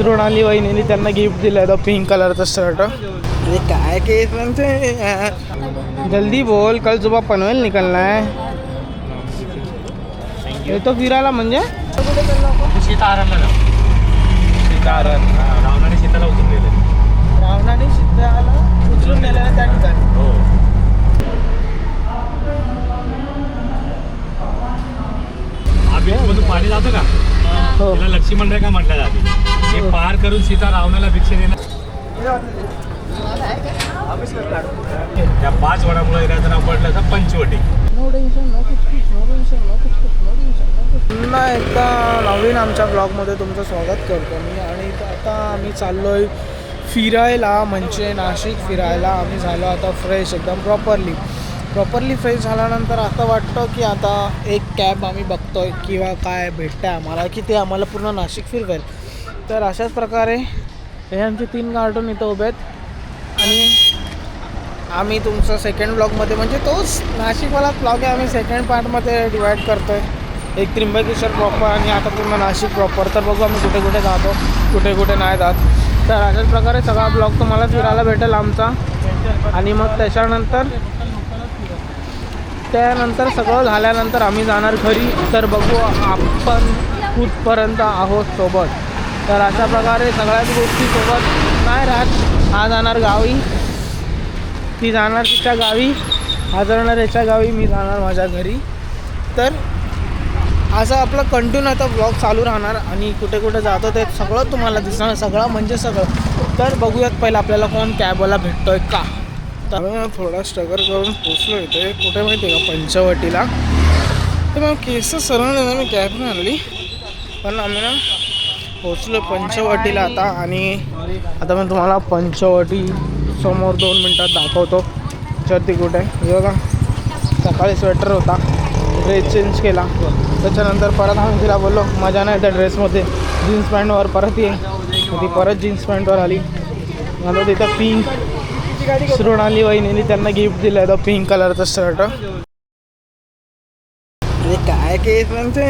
मृणाली वहिनीने त्यांना गिफ्ट दिलं होतं पिंक कलरचं शर्ट. अरे काय केस म्हणते, जल्दी बोल, कल सुबह पनवेल निकलना है. येतो फिरायला म्हणजे सीतारण रावणाने सीताला उचलून गेले. रावणाने सीताला उचलून नेलेलं त्या ठिकाणी. हो. मधून पाणी जातं का, हो. त्याला लक्ष्मण रेखा म्हटलं जाते. हे पार करून सीता रावणाला भिक्षा देणार. त्या 5 वडामुळे एरियाचं नाव पडलं तर पंचवटी. पुन्हा एकदा नवीन आमच्या ब्लॉगमध्ये तुमचं स्वागत करतो मी. आणि आता आम्ही चाललो आहे फिरायला, म्हणजे नाशिक फिरायला. आम्ही झालो आता फ्रेश, एकदम प्रॉपरली फ्रेश झाल्यानंतर आता वाटतं की आता एक कॅब आम्ही बघतोय किंवा काय भेटतं आहे आम्हाला की ते आम्हाला पूर्ण नाशिक फिरवेल. तर अशाच प्रकारे हे आमचे 3 कार्टून इथं उभे आहेत. आणि आम्ही तुमचं सेकंड ब्लॉगमध्ये, म्हणजे तोच नाशिकवाला ब्लॉग आहे, आम्ही सेकंड पार्टमध्ये डिवाईड करतो आहे. एक त्र्यंबकेश्वर प्रॉपर आणि आता पूर्ण नाशिक प्रॉपर. तर बघू आम्ही कुठे कुठे जातो, कुठे कुठे नाही जात. तर अशाच प्रकारे सगळा ब्लॉग तुम्हाला फिरायला भेटेल आमचा. आणि मग त्यानंतर सगळं झाल्यानंतर आम्ही जाणार घरी. तर बघू आपण कुठपर्यंत आहोत सोबत. तर अशा प्रकारे सगळ्याच गोष्टी सोबत नाही राहत. हा जाणार गावी, ती जाणार तिच्या गावी, हा जाणार याच्या गावी, मी जाणार माझ्या घरी. तर असं आपलं कंटिन्यू आता ब्लॉग चालू राहणार. आणि कुठे कुठे जातो ते सगळं तुम्हाला दिसणार, सगळं म्हणजे सगळं. तर बघूयात पहिलं आपल्याला कोण कॅबवाला भेटतोय का. तर थोडा स्ट्रगल करून पोचलो इथे, कुठे माहिती आहे का, पंचवटीला. तर मग केस सरळ मी कॅब नाही आणली, पण आम्ही ना पोचलो पंचवटीला आता. आणि आता मी तुम्हाला पंचवटी समोर 2 मिनटात दाखवतो. छती कुठे, हे बघा. सकाळी स्वेटर होता, ड्रेस चेंज केला. त्याच्यानंतर परत आम्ही तिला बोललो मजा नाही त्या ड्रेसमध्ये, जीन्स पॅन्टवर परत ये. ती परत जीन्स पॅन्टवर आली. आता तिथं पिंक मृणाली वहिनीने त्यांना गिफ्ट दिलं होतं पिंक कलरचं शर्ट. अरे काय केस म्हणते,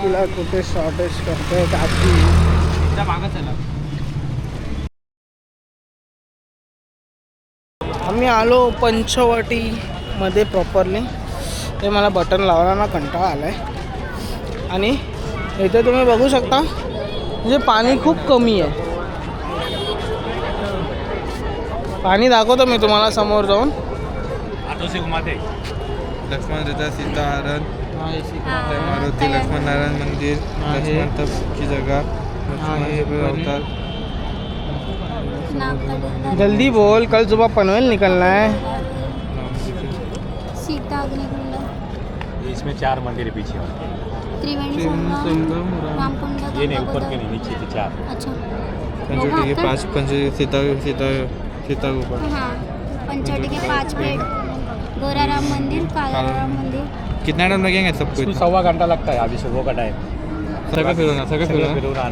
तिला कुठे शॉर्टेज करते काकी. आम्ही आलो पंचवटीमध्ये प्रॉपरली. ते मला बटन लावायला कंटाळा आला आहे. आणि इथे तुम्ही बघू शकता म्हणजे पाणी खूप कमी आहे. पाणी दाखवतो मी तुम्हाला समोर जाऊन. लक्ष्मण रेखा सीतारण, मारुती लक्ष्मण नारायण मंदिर, लक्ष्मण तप की जगह, अवतार. जल्दी बोल, कल सुबह पनवेल निकलना है. सीता अग्निकुंड, इसमें 4 मंदिर है पीछे. त्रिवेणी संगम, रामकुंड, ये नहीं, ऊपर के नहीं, नीचे के 4. अच्छा. पंचवटी के 5 सीता ऊपर. हाँ, पंचवटी के 5 पेड़, गोरा राम मंदिर, काला राम मंदिर. कितना टाइम लगेगा सबको? इसको 1.25 घंटा लगता है. अभी सुबह का टाइम. सगळं फिरवणार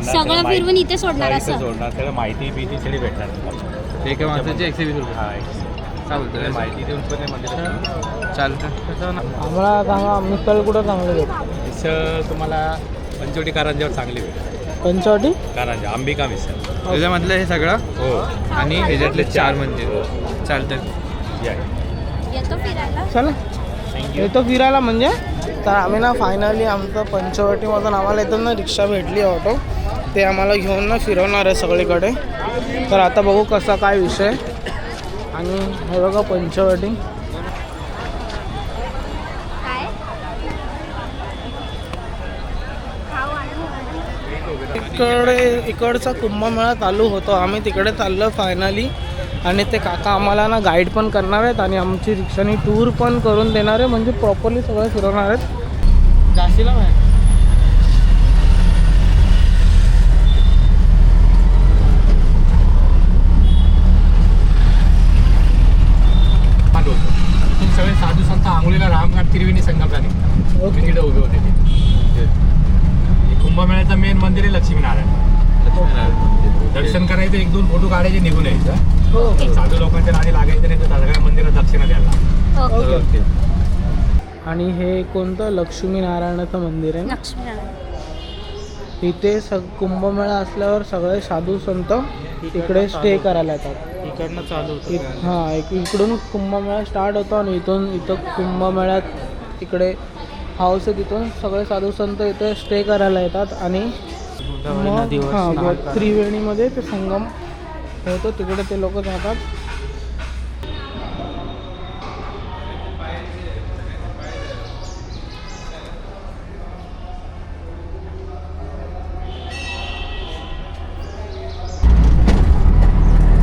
सगळं फिरवून इथे सोडणार असं. सगळं माहिती बिती सगळी भेटणार तुम्हाला. एका माणसाचे 120 रुपये. हा, काय बोलतो माहिती देऊन पण मंदिर चालतं. आम्हाला सांगा मिसळ कुठं चांगली भेटेल. मिसळ तुम्हाला पंचवटी कारंजावर चांगली भेटेल. पंचवटी कारंजा अंबिका मिसळ. त्याच्यामधलं हे सगळं हो. आणि ह्याच्यातले 4 मंदिर. चालतं. येतो फिरायला. चला येतो फिरायला म्हणजे. तर आम्ही ना फायनली आमचं पंचवटीमधून आम्हाला इथून ना रिक्षा भेटली ऑटो. ते आम्हाला घेऊन ना फिरवणार आहे सगळीकडे. तर आता बघू कसा काय विषय. आणि हे बघा पंचवटी. इकडचा कुंभमेळा चालू होतो, आम्ही तिकडे चाललो फायनली. आणि ते काका आम्हाला ना गाईड पण करणार आहेत आणि आमची रिक्षानी टूर पण करून देणार आहे, म्हणजे प्रॉपरली सगळं फिरवणार आहेत. जाशीला नाही सगळे साधू संत आंघोळीला रामघाट त्रिवेणी संगमला निघतात. तिकडे उभे होते ते. कुंभमेळ्याचं मेन मंदिर आहे लक्ष्मीनारायण. दर्शन करायचं, 1-2 फोटो काढायचे, निघून यायचं. साधू लोकांच्या नादी लागायचं नाही तर सगळ्या मंदिरात दक्षिणा द्यायला. ओके. आणि हे कोणतं लक्ष्मीनारायणाचं मंदिर आहे. लक्ष्मीनारायण इथे कुंभमेळा असल्यावर सगळे साधू संत इकडे स्टे करायला येतात. इकडनं चालू होतं. हां, इकडून कुंभमेळा स्टार्ट होतो आणि इथं कुंभमेळ्यात इकडे हाऊस आहे, तिथून सगळे साधू संत इथे स्टे करायला येतात आणि मग त्रिवेणीमध्ये ते संगम होतो, तिकडे ते लोक जातात.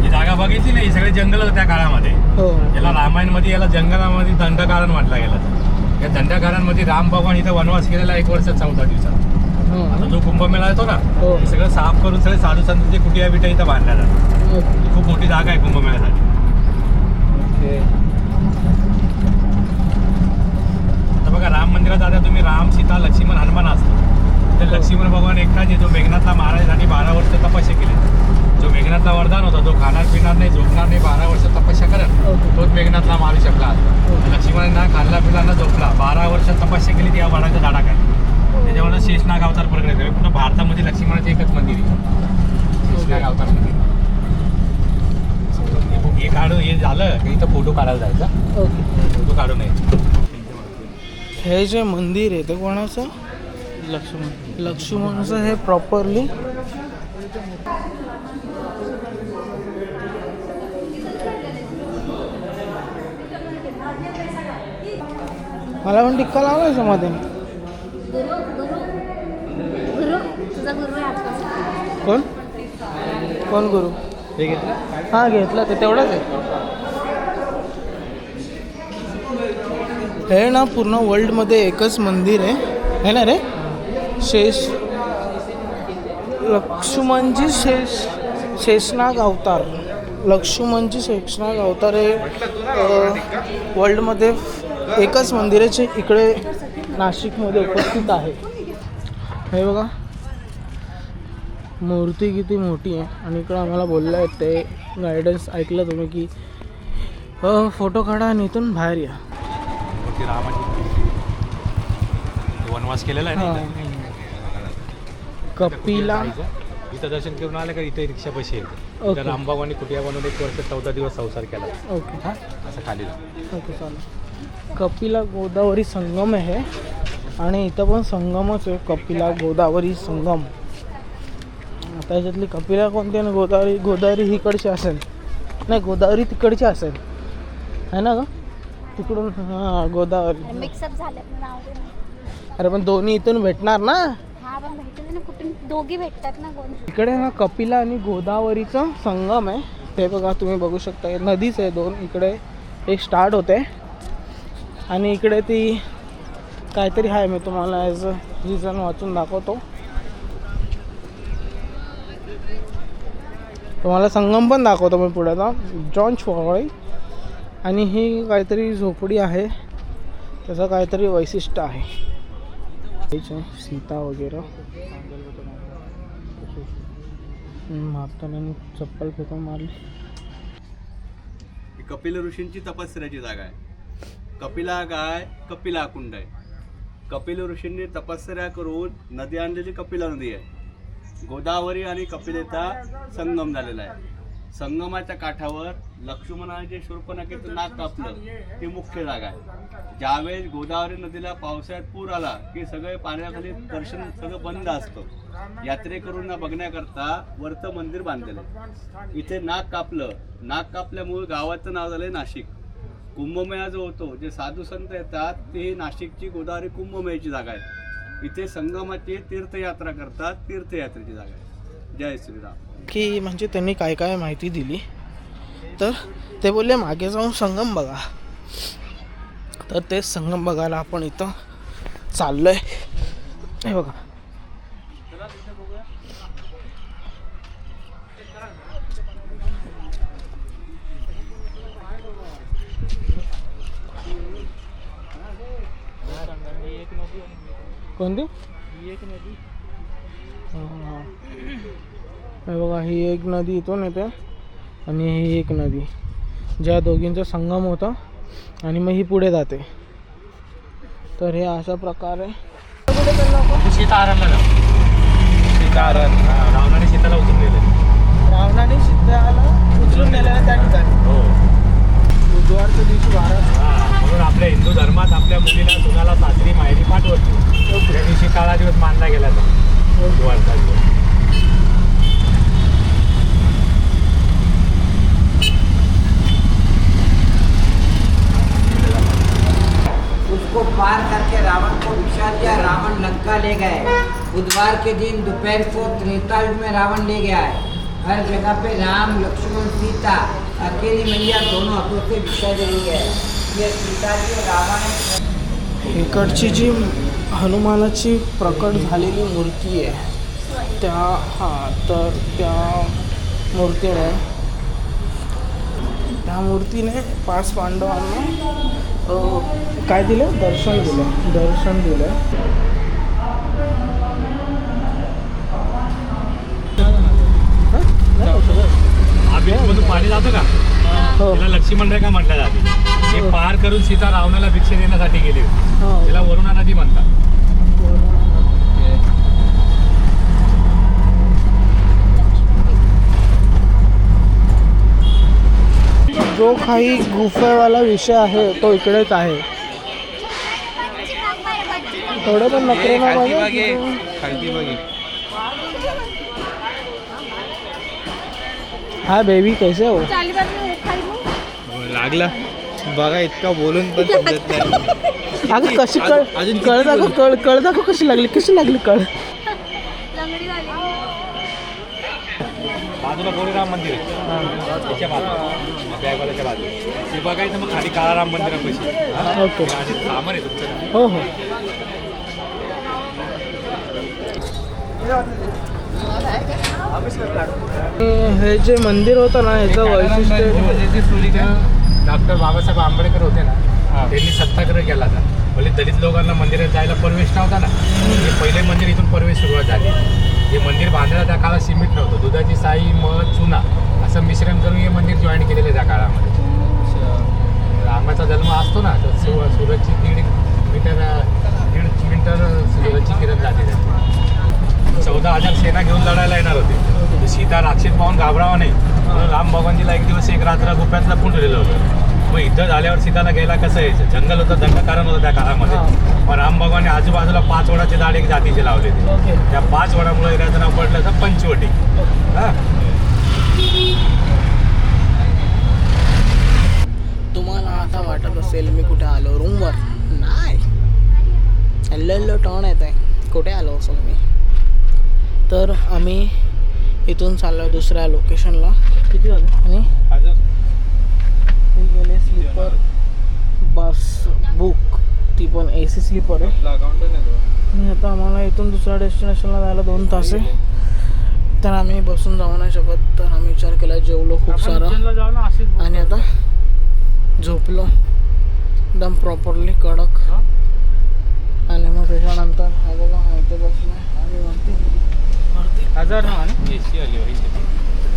ही जागा बघितली नाही, सगळे जंगल होतं त्या काळामध्ये. हो याला रामायणमध्ये याला जंगलामध्ये दंडकारण म्हटलं गेलं. या दंडकारांमध्ये राम भगवान इथं वनवास केलेला 1 वर्ष 14 दिवसात. आता जो कुंभमेळा येतो ना, हो. हे सगळं साफ करून सगळे साधू संतांचे कुटिया बिटिया इथं बांधल्या जातात. खूप मोठी जागा आहे कुंभमेळ्यासाठी. आता बघा राम मंदिरात आता तुम्ही राम, सीता, लक्ष्मण, हनुमान असतो. तर लक्ष्मण भगवान एकटा जे जो मेघनाथला मारायसाठी 12 वर्ष तपस्या केली. जो मेघनाथला वरदान होता, जो खाणार पिणार नाही, झोपणार नाही, 12 वर्ष तपस्या करत, तोच मेघनाथला मारू शकला. लक्ष्मणांना खाल्ला पिला न झोपला, 12 वर्ष तपस्या केली, ती या वडाच्या झाडात आहे. त्याच्यामुळे शेषनाग अवतार प्रकट आहे. पूर्ण भारतामध्ये लक्ष्मणाचं एकच मंदिर आहे, शेषनाग अवतार मंदिर. हे काढून हे झालं की इथं फोटो काढायला जायचा. ओके. फोटो काढू नये. हे जे मंदिर आहे ते कोणाचं? लक्ष्मणचं. हे प्रॉपरली मला पण टिक्का लावायचं मध्ये. कोण कोण गुरु? हे घेतलं. हां घेतलं, ते तेवढंच आहे. हे ना पूर्ण वर्ल्डमध्ये एकच मंदिर आहे ना रे? लक्ष्मणजी शेषनाग अवतार. लक्ष्मणजी शेषनाग अवतार हे वर्ल्डमध्ये एकच मंदिराचे इकडे नाशिकमध्ये उपस्थित आहे. हे बघा मूर्ती किती मोठी आहे. आणि इकडं आम्हाला बोललं आहे ते गायडन्स ऐकलं तुम्ही की फोटो काढा आणि इथून बाहेर या. वनवास केलेला आहे ना इथं. कपिला इथं दर्शन करून आलं का इथे रिक्षा पैसे येते. ओके. रामबाबांनी कुटिया बनवून 1 वर्ष 14 दिवस संसार केला. ओके. हां असं खाली ओके चालेल. कपिला गोदावरी संगम आहे आणि इथं पण संगमच आहे, कपिला गोदावरी संगम. आता याच्यातली कपिला कोणती आणि गोदावरी इकडची असेल, नाही गोदावरी तिकडची असेल आहे ना ग तिकडून. हां गोदावरी मिक्सअप झाले नाव. अरे पण दोन्ही इथून भेटणार ना. हा पण भेटते ना, कुठून दोघी भेटतात ना. कोण इकडे ना कपिला आणि गोदावरीचं संगम आहे. ते बघा तुम्ही बघू शकता, नदीच आहे दोन. इकडे एक स्टार्ट होते आणि इकडे ती काहीतरी आहे, मी तुम्हाला ॲज अ रिझन वाचून दाखवतो. तुम्हाला संगम पण दाखवतो मी पुढे ना. जॉन फॉय आणि ही काहीतरी झोपडी आहे, त्याचं काहीतरी वैशिष्ट्य आहे. सीता वगैरे मारताना चप्पल फेकून मारली. कपिल ऋषींची तपस्याची जागा आहे. कपिला काय? कपिला कुंड आहे. कपिल ऋषींनी तपस्या करून नदी आणलेली कपिला नदी आहे. गोदावरी आणि कपिलेचा संगम झालेला आहे. संगमाच्या काठावर लक्ष्मणाने जे शूर्पणखेचं नाक कापलं ती मुख्य जागा आहे. ज्यावेळेस गोदावरी नदीला पावसाळ्यात पूर आला की सगळे पाण्याखाली दर्शन सगळं बंद असतं. यात्रेकरूंना बघण्याकरता वरचं मंदिर बांधलेलं. इथे नाक कापलं. नाक कापल्यामुळे गावाचं नाव झालंय नाशिक. कुंभमेळा जो होतो, जे साधू संत येतात ते नाशिकची गोदावरी कुंभमेळ्याची जागा आहे. इथे संगमाची तीर्थयात्रा करतात, तीर्थयात्रेची जागा आहे. जय श्रीराम. की म्हणजे त्यांनी काय काय माहिती दिली, तर ते बोलले मागे जाऊन संगम बघा. तर ते संगम बघायला आपण इथं चाललोय. हे बघा कोणती एक नदी. हे बघा ही एक नदी इथून येते आणि ही एक नदी, ज्या दोघींचा संगम होता आणि मग ही पुढे जाते. तर हे अशा प्रकारे सीताहरणला जाऊ. सीताहरण रावणाने सीताला उचलून नेलं. रावणाने सीताला उचलून नेलं त्या ठिकाणी हो. बुधवारच्या दिवशी हा, म्हणून आपल्या हिंदू धर्मात आपल्या मुलीला सुनाला सासरी माहेरी पाठवत नाही. त्या दिवशी काळा दिवस मानला गेला बुधवारचा दिवस. उसको पार करके रावण को बिछा दिया, रावण लंका ले गए। बुधवार के दिन दोपहर को त्रेता युग में रावण ले गया है। हर जगह पे राम लक्ष्मण सीता अकेली मैया दोनों हाथों से बिछा दी है। ये सीता जी और रावण इकडची जी हनुमानाची प्रकट झालेली मूर्ती आहे तर त्या मूर्तीने त्या 5 पांडवांना काय दिलं दर्शन दिलं मधून पाणी जातं का हो त्याला लक्ष्मण रेखा म्हटलं जाते. हे पार करून सीता रावणाला भिक्षा देण्यासाठी गेली होती. हो त्याला वरुणा नदी म्हणतात. जो काही गुफेवाला विषय आहे तो इकडेच आहे. थोडं पण नखरे ना पाहिजे. खालती बघे. हाय बेबी कैसे हो? लागला बघा इतका बोलून पण समजत नाही. अगं कशी अजून कळ दाखव कळ दाखव कशी लागली कळ. बाजूला गोरेराम मंदिर आहे. त्याच्या बाजूला बॅगवाल्याच्या बाजूला ते बघायचं. मग खाली काळाराम मंदिरापाशी ओके आणि सामर आहे तुमचं. हो हो हे जे मंदिर होतं ना ह्याचं वैशिष्ट्य डॉक्टर बाबासाहेब आंबेडकर होते ना त्यांनी सत्याग्रह केला होता. म्हणजे दलित लोकांना मंदिरात जायला प्रवेश नव्हता ना. हे पहिले मंदिर इथून प्रवेश सुरुवात झाली. हे मंदिर बांधायला त्या काळात सिमेंट नव्हतं. दुधाची साई मध चुना असं मिश्रण करून हे मंदिर जॉईन केलेलं आहे त्या काळामध्ये. रामाचा जन्म असतो ना तर सूरजची 1.5 मीटर सूरजची किरण जाते. 14,000 सेना घेऊन लढायला येणार होते. तर सीता राक्षस पाहून घाबरावं नाही म्हणून राम भगवानजीला एक दिवस एक रात्र गुप्यात लपून ठेवलेलं होतं. मग इथं झाल्यावर सीताला घ्यायला कसं यायचं. जंगल होतं दंडकारण होतं त्या काळामध्ये. मग राम भगवानने आजूबाजूला 5 वडाचे झाड एक जातीचे लावले होते. त्या 5 वडामुळे याचं नाव पडलं तर पंचवटी. तुम्हाला आता वाटत असेल मी कुठे आलो रूमवर. नाही हल्लो टॉन येत आहे. कुठे आलो असेल मी तर आम्ही इथून चाललो दुसऱ्या लोकेशनला. किती झालं आणि गेले स्लीपर बस बुक ती पण AC स्लीपर आहे. आणि आता आम्हाला इथून दुसऱ्या डेस्टिनेशनला जायला 2 तास आहे. तर आम्ही बसून जाऊ नाही शकत. तर आम्ही विचार केला जेवलो खूप सारा आणि आता झोपलो एकदम प्रॉपरली कडक. आणि मग त्याच्यानंतर हा बघा इथे बसलो आणि वरती 1000 ना म्हणे AC आली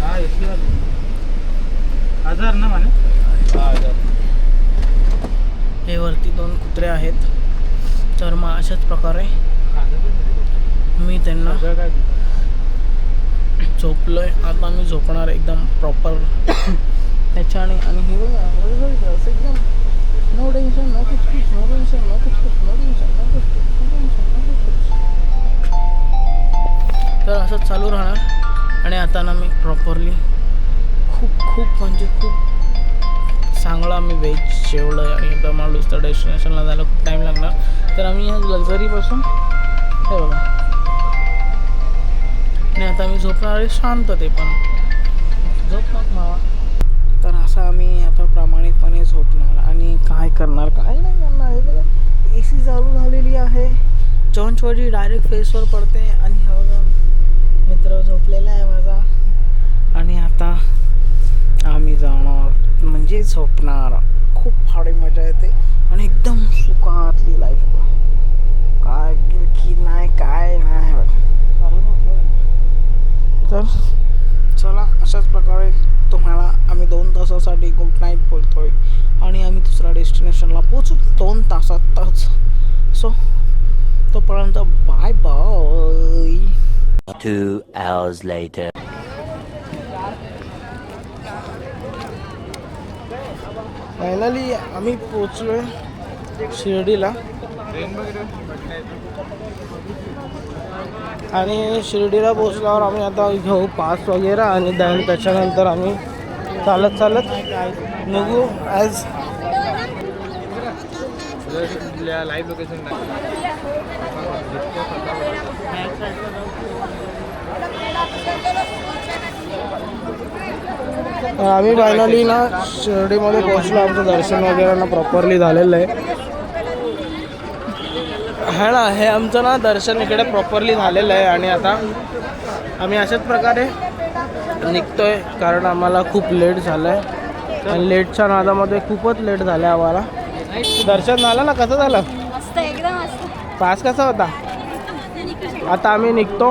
हा AC आली 1000 ना म्हणे 1000. हे वरती 2 कुत्रे आहेत. तर मग अशाच प्रकारे मी त्यांना झोपलोय. आता मी झोपणार एकदम प्रॉपर त्याच्याने. आणि हे बघा असं एकदम नो टेन्शन नो कुछ नो टेन्शन नो कुछ नो टेन्शन नो कुछ नो टेन्शन नो कुछ. तर असंच चालू राहणार. आणि आता ना मी प्रॉपरली खूप म्हणजे खूप चांगला मी व्हेज जेवलं आहे. आणि आता मला दुसऱ्या डेस्टिनेशनला जायला खूप टाईम लागणार. तर आम्ही ह्या लक्झरीपासून हे बघा आणि आता मी झोपणार आहे शांत. ते पण झोप मग मावा. तर असं आम्ही आता प्रामाणिकपणे झोपणार आणि काय करणार काय नाही करणार. हे बघा AC चालू झालेली आहे. चॉंचवाडी डायरेक्ट फेसवर पडते. आणि हा बघा मित्र झोपलेला आहे माझा. आणि आता आम्ही जाणार म्हणजे झोपणार. खूप फार मजा येते आणि एकदम सुखातली लाईफ. काय की नाही काय नाही. तर चला अशाच प्रकारे तुम्हाला आम्ही 2 तासासाठी गुड नाईट बोलतोय. आणि आम्ही दुसऱ्या डेस्टिनेशनला पोचू 2 तासातच. सो तोपर्यंत bye bye. 2 hours later. Finally आम्ही पोचलोय शिर्डीला आणि शिर्डीला पोचल्यावर आम्ही आता घेऊ पास वगैरे आणि त्याच्यानंतर आम्ही चालत चालत निघू ॲज लाईव्ह लोकेशन आम्ही फायनली ना शिर्डीमध्ये पोहोचलो. आमचं दर्शन वगैरे ना प्रॉपरली झालेलं आहे. हे आमचं ना दर्शन इकडे प्रॉपरली झालेलं आहे आणि आता आम्ही अशाच प्रकारे निघतोय कारण आम्हाला खूप लेट झालं आहे आणि लेटच्या नादामध्ये खूपच लेट झालं आहे आम्हाला. दर्शन झालं ना, कसं झालं? मस्त एकदम मस्त. पास कसा होता? आता आम्ही निघतो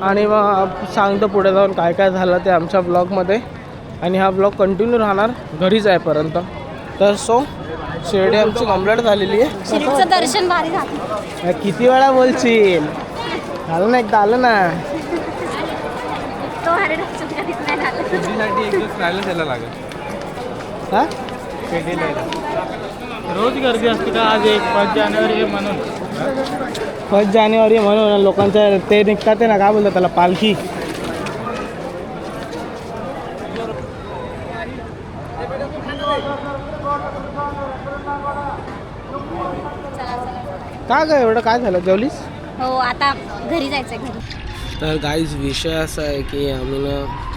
आणि मग सांगतो पुढे जाऊन काय काय झालं ते आमच्या ब्लॉगमध्ये. आणि हा ब्लॉग कंटिन्यू राहणार घरी जाईपर्यंत. तर शिर्डी आमची कंप्लीट झालेली आहे. शिर्डीचं दर्शन भारी झालं. किती वेळा बोलशील? झालं ना, एकदा आलं ना. तो भारी दर्शन कधीच नाही झालं. शिर्डीसाठी एक दिवस राहायला त्याला लागेल. हां शिर्डीला रोज गर्दी असते का? आज 1 जानेवारी म्हणून 1 जानेवारी म्हणून लोकांच्या ते निघतात ना, काय बोलतात त्याला, पालखी. का ग एवढं काय झालं? जेवलीस? हो, आता घरी जायचं घरी. तर गाईज विषय असा आहे की आम्ही ना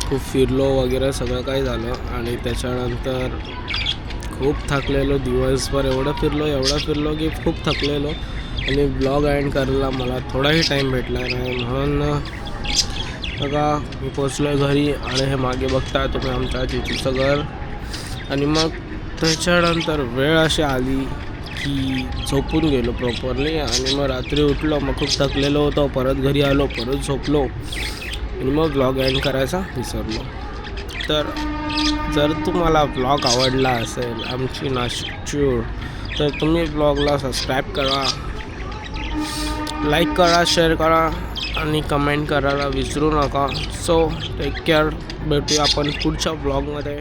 खूप फिरलो वगैरे सगळं काही झालं आणि त्याच्यानंतर खूप थकलेलो. दिवसभर एवढं फिरलो की खूप थकलेलो आणि ब्लॉग एंड करायला मला थोडाही टाईम भेटला नाही. म्हणून बघा मी पोचलो आहे घरी आणि हे मागे बघता तुम्ही आमच्या जिजूचं घर. आणि मग त्याच्यानंतर वेळ अशी आली की झोपून गेलो प्रॉपरली आणि मग रात्री उठलो. मग खूप थकलेलो होतो. परत घरी आलो, परत झोपलो आणि मग ब्लॉग एंड करायचा विसरलो. तर जर तुम्हाला ब्लॉग आवडला असेल आमची नाशिकची, तर तुम्ही ब्लॉगला सबस्क्राईब करा, लाईक करा, शेअर करा आणि कमेंट करायला विसरू नका. So take care. भेटूया आपण पुढच्या ब्लॉगमध्ये.